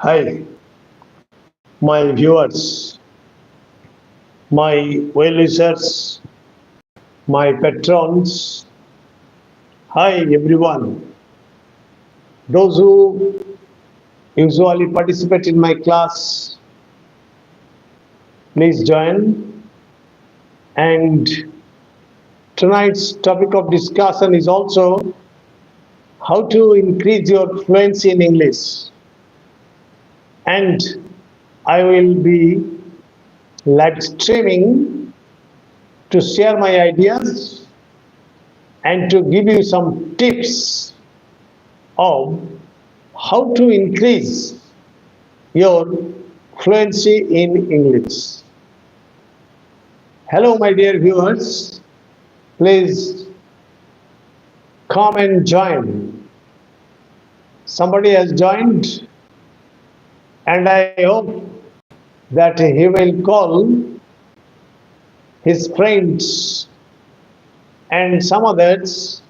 Hi, my viewers, my well-wishers, my patrons. Hi, everyone. Those who usually participate in my class, please join. And tonight's topic of discussion is also how to increase your fluency in English. And I will be live streaming to share my ideas and to give you some tips of how to increase your fluency in English. Hello, my dear viewers. Please come and join. Somebody has joined, and I hope that he will call his friends and some others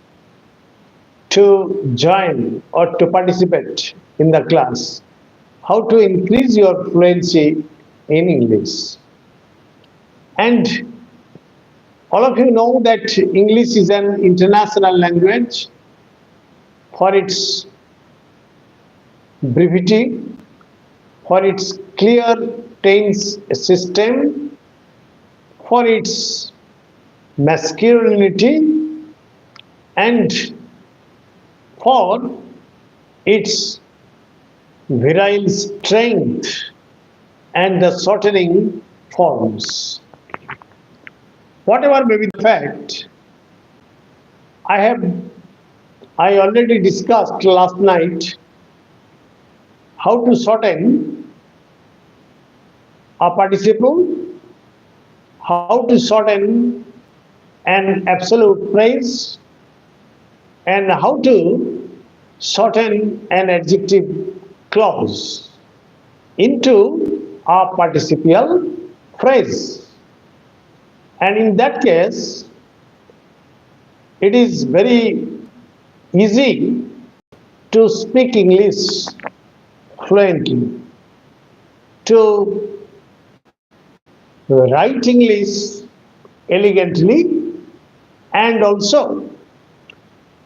to join or to participate in the class. How to increase your fluency in English. And all of you know that English is an international language for its brevity, for its clear tense system, for its masculinity, and for its virile strength and the shortening forms. Whatever may be the fact, I already discussed last night how to shorten a participle, how to shorten an absolute phrase, and how to shorten an adjective clause into a participial phrase. And in that case, it is very easy to speak English fluently, to write English elegantly, and also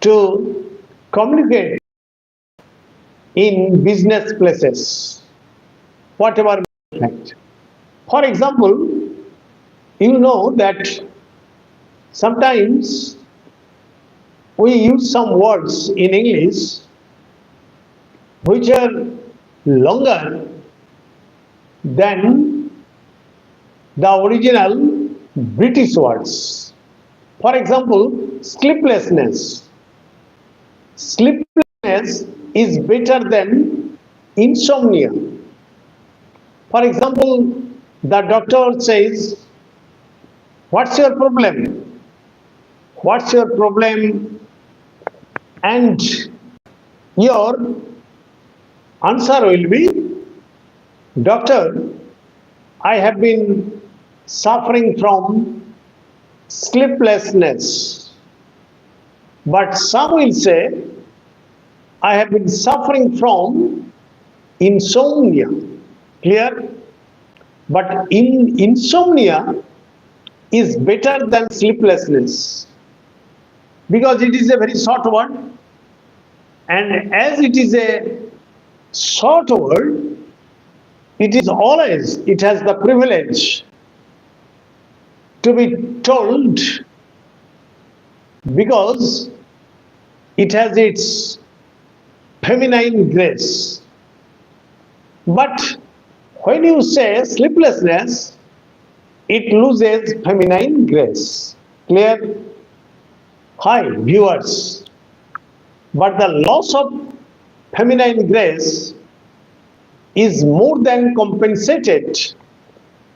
to communicate in business places, whatever. For example, you know that sometimes we use some words in English which are longer than the original British words. For example, sleeplessness. Sleeplessness is better than insomnia. For example, the doctor says, "What's your problem? What's your problem?" And your answer will be, "Doctor, I have been suffering from sleeplessness." But some will say, "I have been suffering from insomnia." Clear? But insomnia is better than sleeplessness because it is a very short word, and as it is a short word, it has the privilege to be told because it has its feminine grace. But when you say sleeplessness, it loses feminine grace. Clear? Hi, viewers. But the loss of feminine grace is more than compensated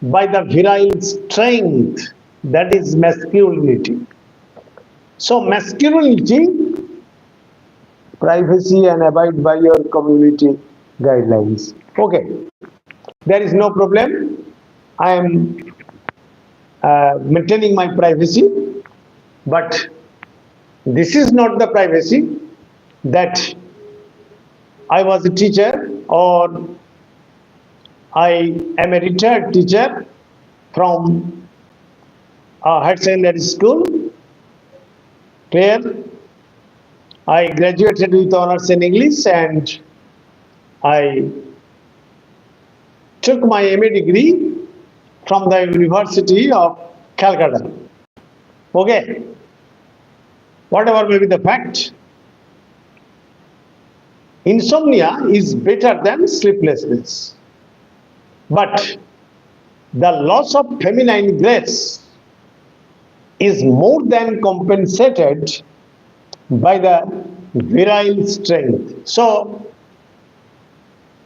by the virile strength, that is masculinity. So masculinity, privacy and abide by your community guidelines. Okay, there is no problem. I am maintaining my privacy, but this is not the privacy that I was a teacher or I am a retired teacher from a higher secondary school. Clear? I graduated with honors in English and I took my MA degree from the University of Calcutta. Okay, whatever may be the fact, insomnia is better than sleeplessness. But the loss of feminine grace is more than compensated by the virile strength. So,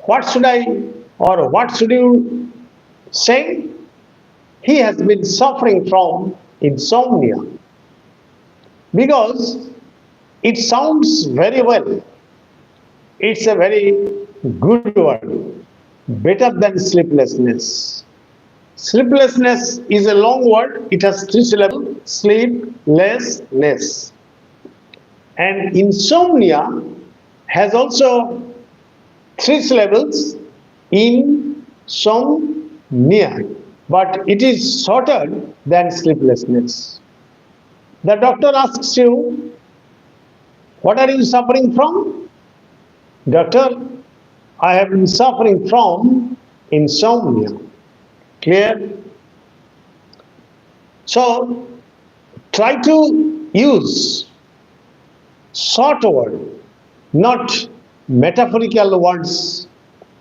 what should I or what should you say? He has been suffering from insomnia because it sounds very well. It's a very good word, better than sleeplessness. Sleeplessness is a long word, it has three syllables sleeplessness. And insomnia has also three syllables insomnia, but it is shorter than sleeplessness. The doctor asks you, what are you suffering from? Doctor, I have been suffering from insomnia. Clear? So, try to use short word, not metaphorical words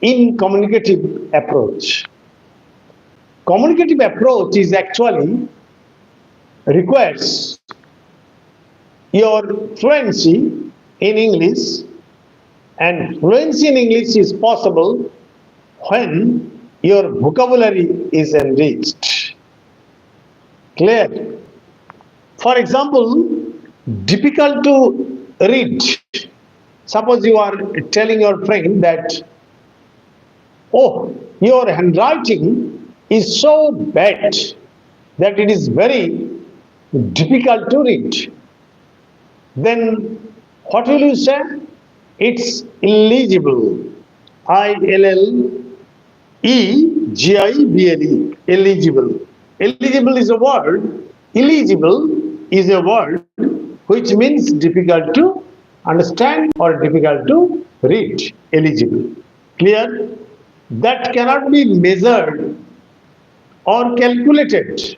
in communicative approach. Communicative approach is actually requires your fluency in English, and fluency in English is possible when your vocabulary is enriched. Clear? For example, difficult to read. Suppose you are telling your friend that, oh, your handwriting is so bad that it is very difficult to read. Then what will you say? It's illegible. ILLEGIBLE. Illegible. Eligible is a word. Illegible is a word which means difficult to understand or difficult to read. Eligible. Clear? That cannot be measured or calculated.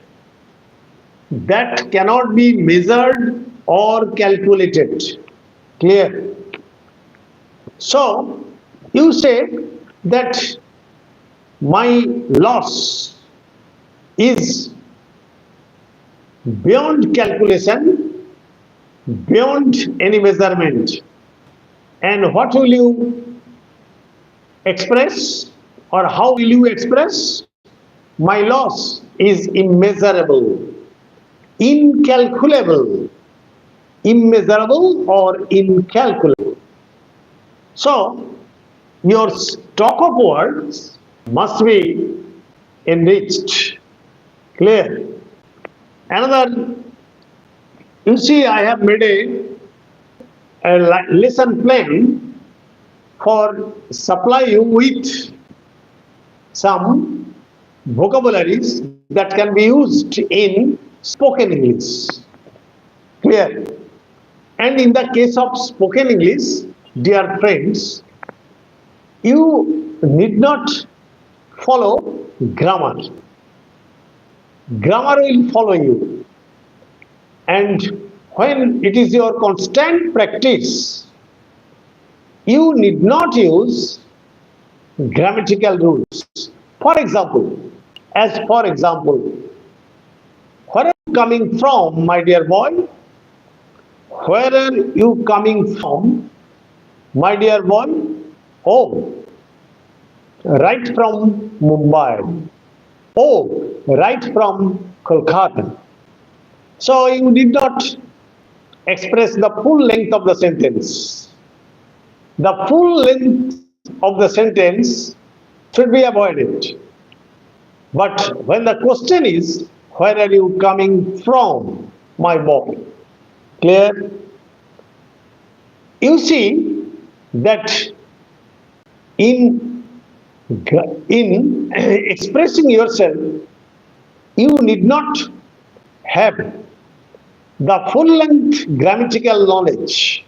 That cannot be measured or calculated. Clear? So, you say that my loss is beyond calculation, beyond any measurement. And what will you express or how will you express? My loss is immeasurable, incalculable, immeasurable or incalculable. So, your stock of words must be enriched. Clear? Another, you see, I have made a lesson plan for supply you with some vocabularies that can be used in spoken English. Clear? And in the case of spoken English, dear friends, you need not follow grammar. Grammar will follow you. And when it is your constant practice, you need not use grammatical rules. For example, where are you coming from, my dear boy? Where are you coming from, my dear boy? Oh, right from Mumbai. Oh, right from Kolkata. So you did not express the full length of the sentence. The full length of the sentence should be avoided. But when the question is, where are you coming from, my boy? Clear? You see that in In expressing yourself, you need not have the full length grammatical knowledge.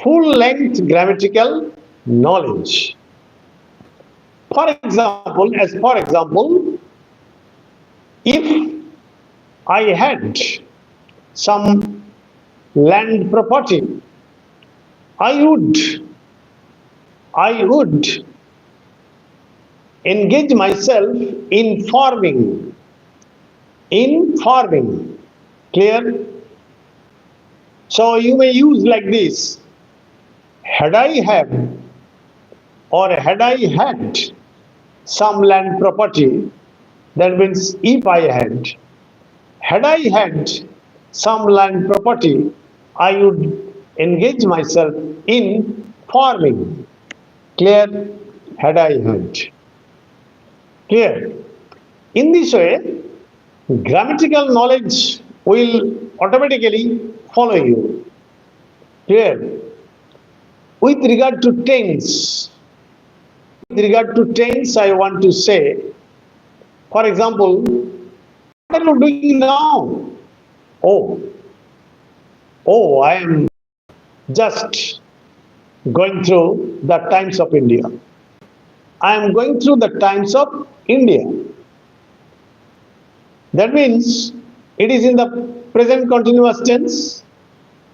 Full length grammatical knowledge. For example, if I had some land property, I would I would engage myself in farming. In farming. Clear? So you may use like this. Had I have or had I had some land property, that means if I had I had some land property, I would engage myself in farming. Clear? Had I had. Clear? In this way, grammatical knowledge will automatically follow you. Clear? With regard to tense, I want to say, for example, what are you doing now? Oh, I am just going through the Times of India. I am going through the Times of India. That means it is in the present continuous tense.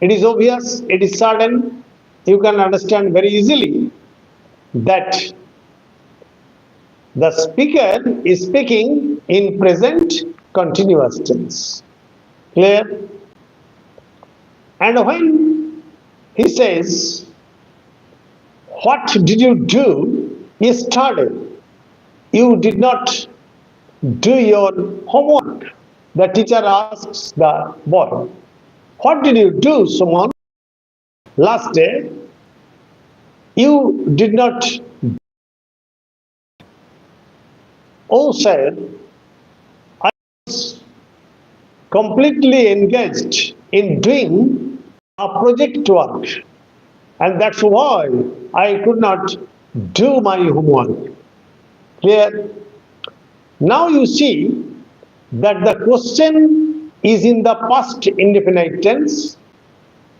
It is obvious, it is certain. You can understand very easily that the speaker is speaking in present continuous tense. Clear? And when he says, what did you do yesterday? You did not do your homework. The teacher asks the boy, what did you do, Suman? Last day, you did not. Oh, sir, I was completely engaged in doing a project work, and that's why I could not do my homework. Clear? Now you see that the question is in the past indefinite tense,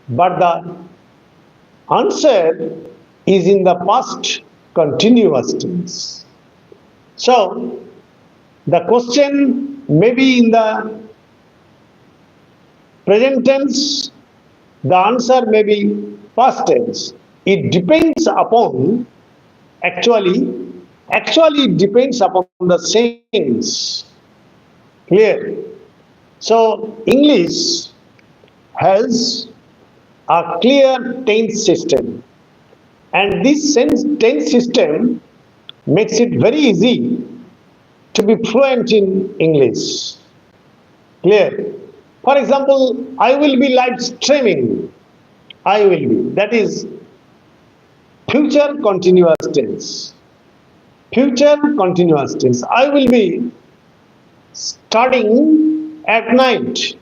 but the answer is in the past continuous tense. So, the question may be in the present tense, the answer may be past tense. It depends upon, actually it depends upon the sense. Clear? So, English has a clear tense system, and this tense system makes it very easy to be fluent in English. Clear? For example, I will be live streaming. I will be. That is future continuous tense. Future continuous tense. I will be studying at night.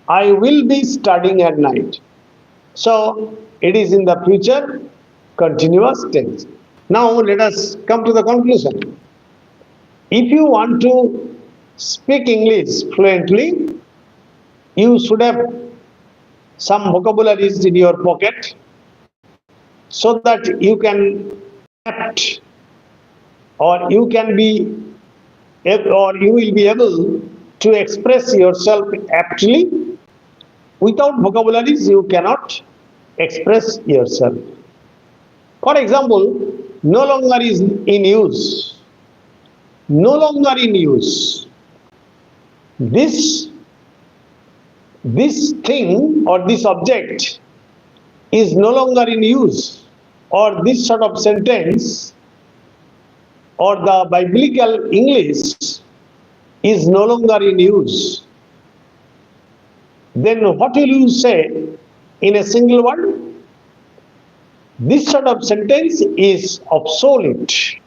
I will be studying at night. So it is in the future continuous tense. Now let us come to the conclusion. If you want to speak English fluently, you should have some vocabularies in your pocket so that you can adapt, or you will be able to express yourself aptly. Without vocabularies, you cannot express yourself. For example, no longer is in use. No longer in use. This thing or this object is no longer in use, or this sort of sentence or the biblical English is no longer in use. Then what will you say in a single word? This sort of sentence is obsolete.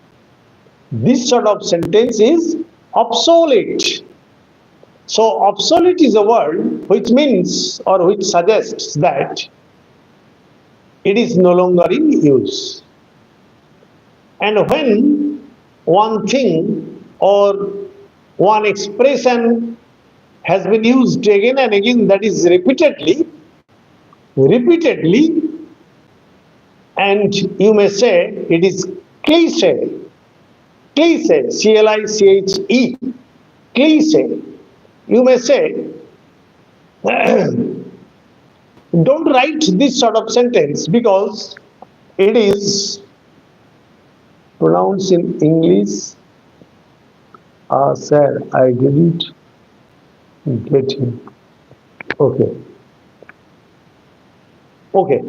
This sort of sentence is obsolete. So obsolete is a word which means or which suggests that it is no longer in use. And when one thing or one expression has been used again and again, that is repeatedly, and you may say it is cliche, Cliche, cliche. You may say, don't write this sort of sentence because it is pronounced in English. Sir, I didn't get him. Okay. Okay.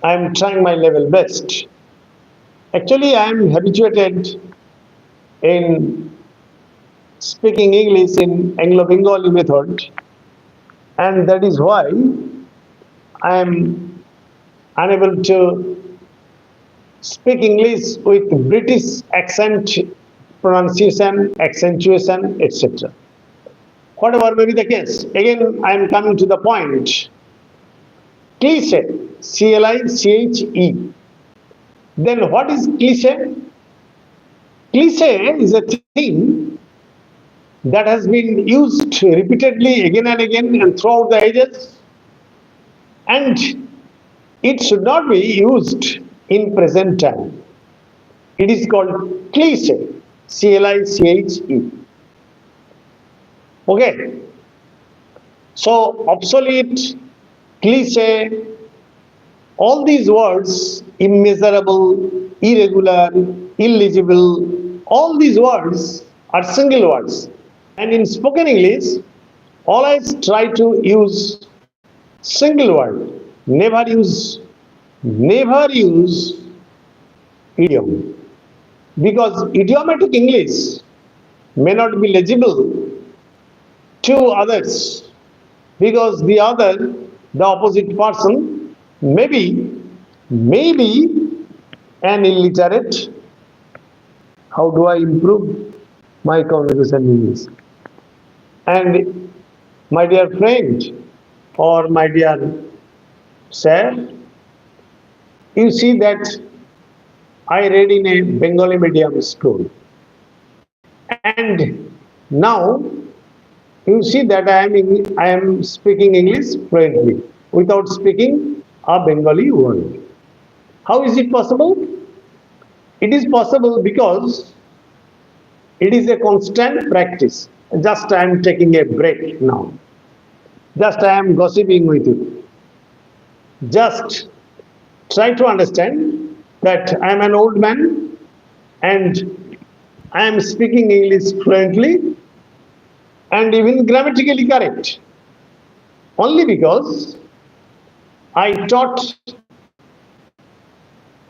I am trying my level best. Actually, I am habituated in speaking English in Anglo-Bengali method, and that is why I am unable to speak English with British accent, pronunciation, accentuation, etc. Whatever may be the case, again I am coming to the point. Cliche, Cliche. Then what is cliche? Cliche is a thing that has been used repeatedly again and again and throughout the ages, and it should not be used in present time. It is called cliche, Cliche. Okay, so obsolete, cliche, all these words, immeasurable, irregular, illegible, all these words are single words. And in spoken English, always try to use single word. Never use idiom. Because idiomatic English may not be legible to others, because the opposite person, maybe an illiterate. How do I improve my communication English? And my dear friend or my dear sir, you see that I read in a Bengali medium school, and now you see that I am speaking English fluently without speaking a Bengali word. How is it possible? It is possible because it is a constant practice. Just I am taking a break now. Just I am gossiping with you. Just try to understand that I am an old man and I am speaking English fluently and even grammatically correct. Only because I taught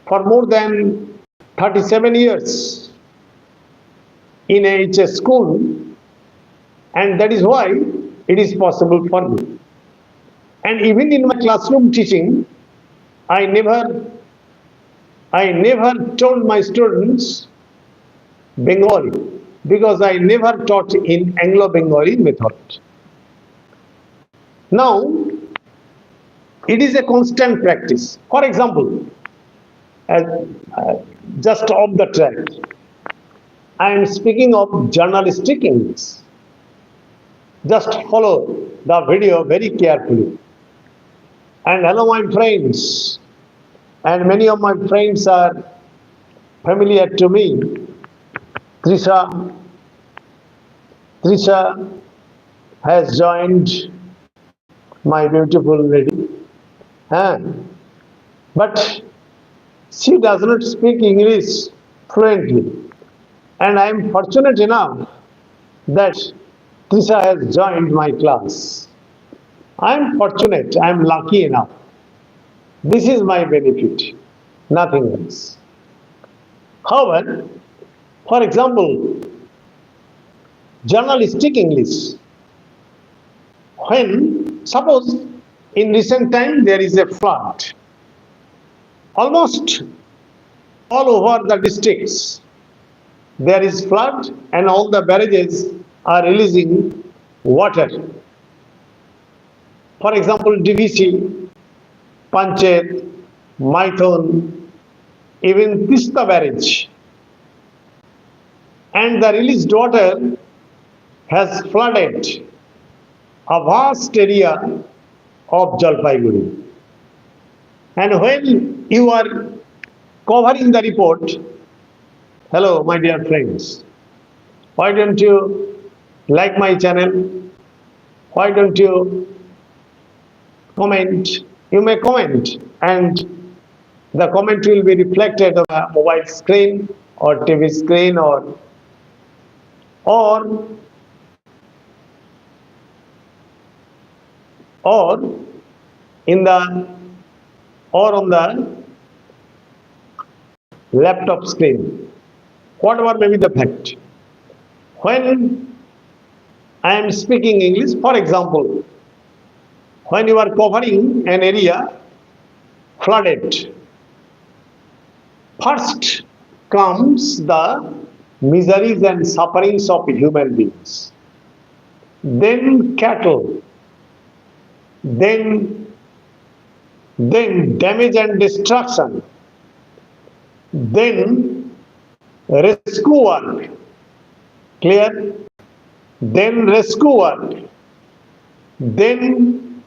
for more than 37 years in a HS school, and that is why it is possible for me. And even in my classroom teaching, I never told my students Bengali because I never taught in Anglo-Bengali method. Now, it is a constant practice. For example, just off the track, I am speaking of journalistic English. Just follow the video very carefully. And hello, my friends. And many of my friends are familiar to me. Trisha has joined, my beautiful lady. But she does not speak English fluently. And I am fortunate enough that Trisha has joined my class. I am fortunate, I am lucky enough. This is my benefit, nothing else. However, for example, journalistic English. When, suppose in recent time there is a flood, almost all over the districts there is flood and all the barrages are releasing water. For example, DVC, Panchet, Maithon, even Tista barrage and the released water has flooded a vast area of Jalpaiguri. And when you are covering the report, hello, my dear friends, why don't you like my channel? Why don't you comment? You may comment, and the comment will be reflected on a mobile screen or TV screen or or in the or on the laptop screen, whatever may be the fact. When I am speaking English, for example, when you are covering an area flooded, first comes the miseries and sufferings of human beings, then cattle, then damage and destruction, then rescue work, clear? Then rescue work, then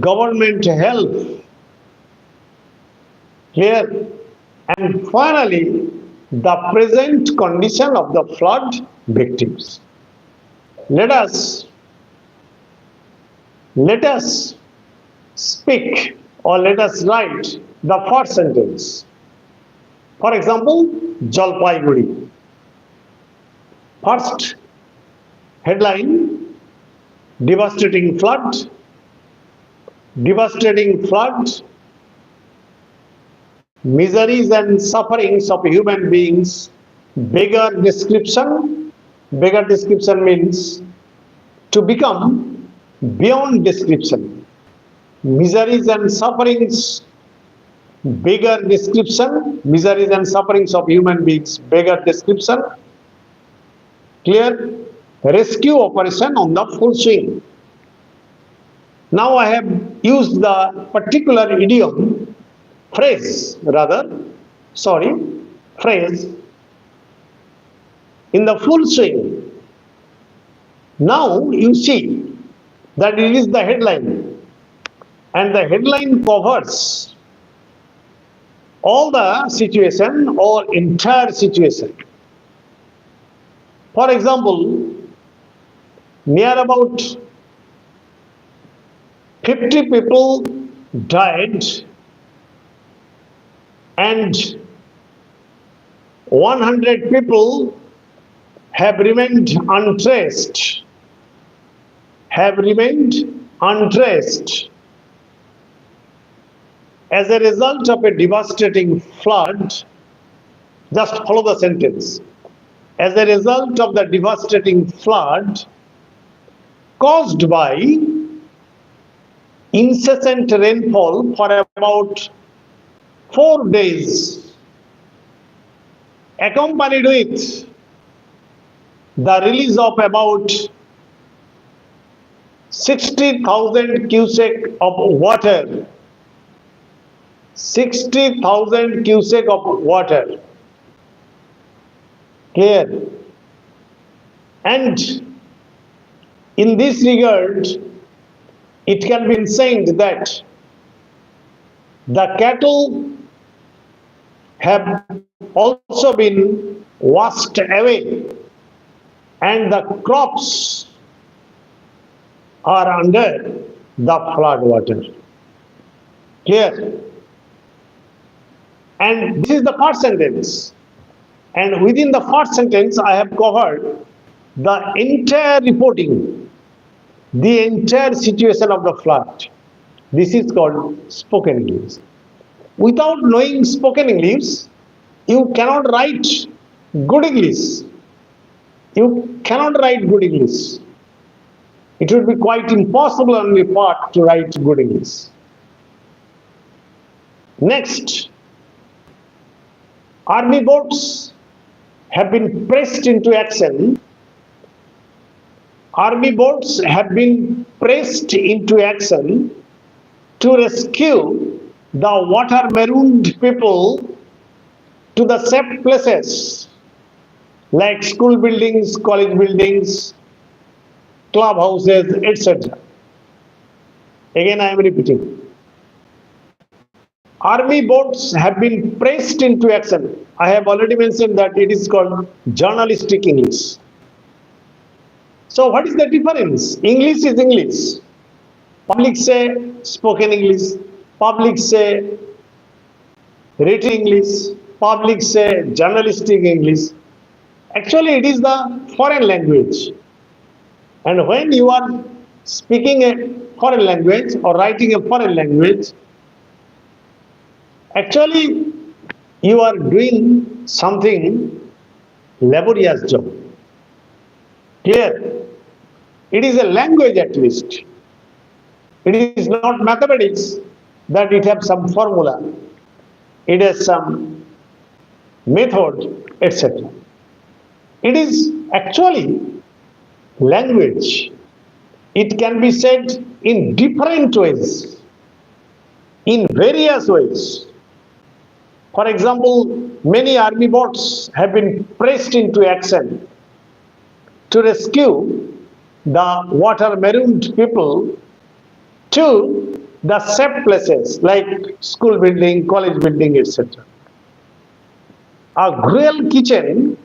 government help, clear? And finally, the present condition of the flood victims. Let us speak or let us write the first sentence. For example, Jalpaiguri. First headline, devastating flood, miseries and sufferings of human beings, beggar description. Beggar description means to become beyond description. Miseries and sufferings, beggar description, miseries and sufferings of human beings, beggar description. Clear? Rescue operation on the full swing. Now I have used the particular idiom, phrase in the full swing. Now you see that it is the headline, and the headline covers all the situation or entire situation. For example, near about 50 people died and 100 people have remained untraced. As a result of a devastating flood. Just follow the sentence. As a result of the devastating flood caused by incessant rainfall for about 4 days, accompanied with the release of about 60,000 cubic of water. 60,000 cubic of water. Clear? And in this regard, it can be said that the cattle have also been washed away and the crops are under the flood water. Clear? And this is the first sentence. And within the first sentence, I have covered the entire reporting, the entire situation of the flood. This is called spoken English. Without knowing spoken English, you cannot write good English. You cannot write good English. It would be quite impossible on your part to write good English. Next, army boats have been pressed into action. Army boats have been pressed into action to rescue the water-marooned people to the safe places. like school buildings, college buildings, clubhouses, etc. Again, I am repeating. Army boats have been pressed into action. I have already mentioned that it is called journalistic English. So, what is the difference? English is English. Public say spoken English, public say written English, public say journalistic English. Actually, it is the foreign language. And when you are speaking a foreign language or writing a foreign language, actually you are doing something laborious job. Clear? It is a language at least. It is not mathematics that it has some formula. It has some method, etc. It is actually language. It can be said in different ways, in various ways. For example, many army boats have been pressed into action to rescue the water marooned people to the safe places like school building, college building, etc. A gruel kitchen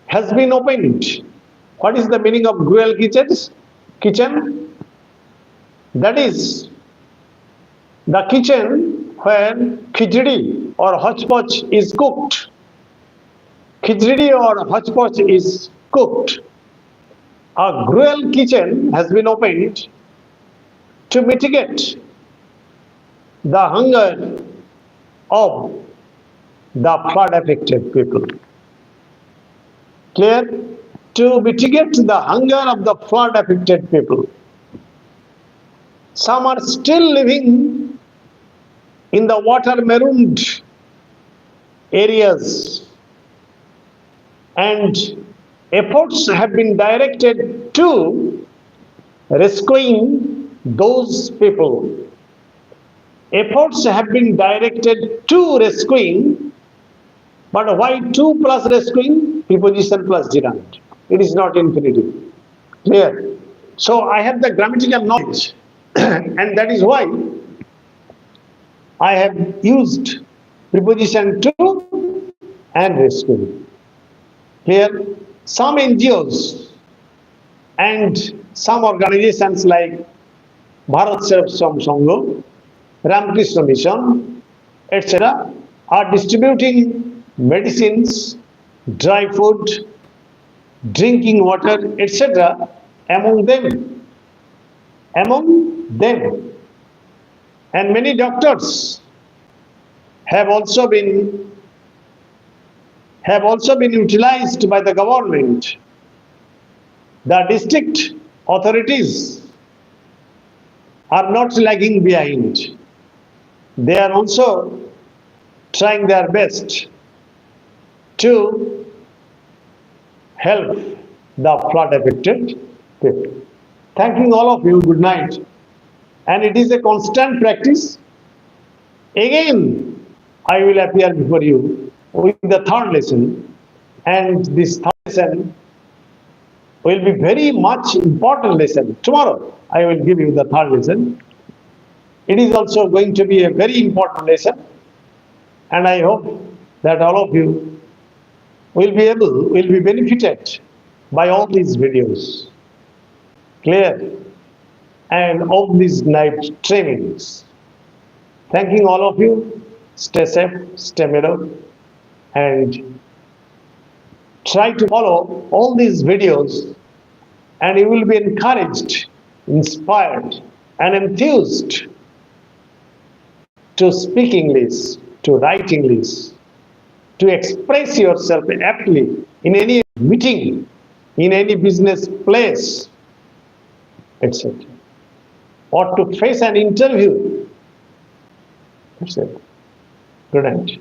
has been opened. What is the meaning of gruel kitchens? Kitchen? That is the kitchen where khichdi or hodgepodge is cooked. Khichdi or hodgepodge is cooked. A gruel kitchen has been opened to mitigate the hunger of the flood affected people. Clear? To mitigate the hunger of the flood affected people. Some are still living in the water marooned areas, and efforts have been directed to rescuing those people. Efforts have been directed to rescuing, but why 2 plus rescuing? Preposition plus gerund. It is not infinitive. Clear? So I have the grammatical knowledge, and that is why I have used preposition to and rescue. Here, some NGOs and some organizations like Bharat Sevasam Sangha, Ramakrishna Mission, etc., are distributing medicines, dry food, drinking water, etc. among them. And many doctors have also been utilized by the government. The district authorities are not lagging behind. They are also trying their best to help the flood affected people. Thanking all of you, good night. And it is a constant practice. Again, I will appear before you with the third lesson, and this third lesson will be very much important lesson. Tomorrow, I will give you the third lesson. It is also going to be a very important lesson, and I hope that all of you will be benefited by all these videos. Clear? And all these night trainings. Thanking all of you. Stay safe, stay mellow, and try to follow all these videos, and you will be encouraged, inspired, and enthused to speak English, to write English, to express yourself aptly in any meeting, in any business place, etc. Or to face an interview. That's it. Good night.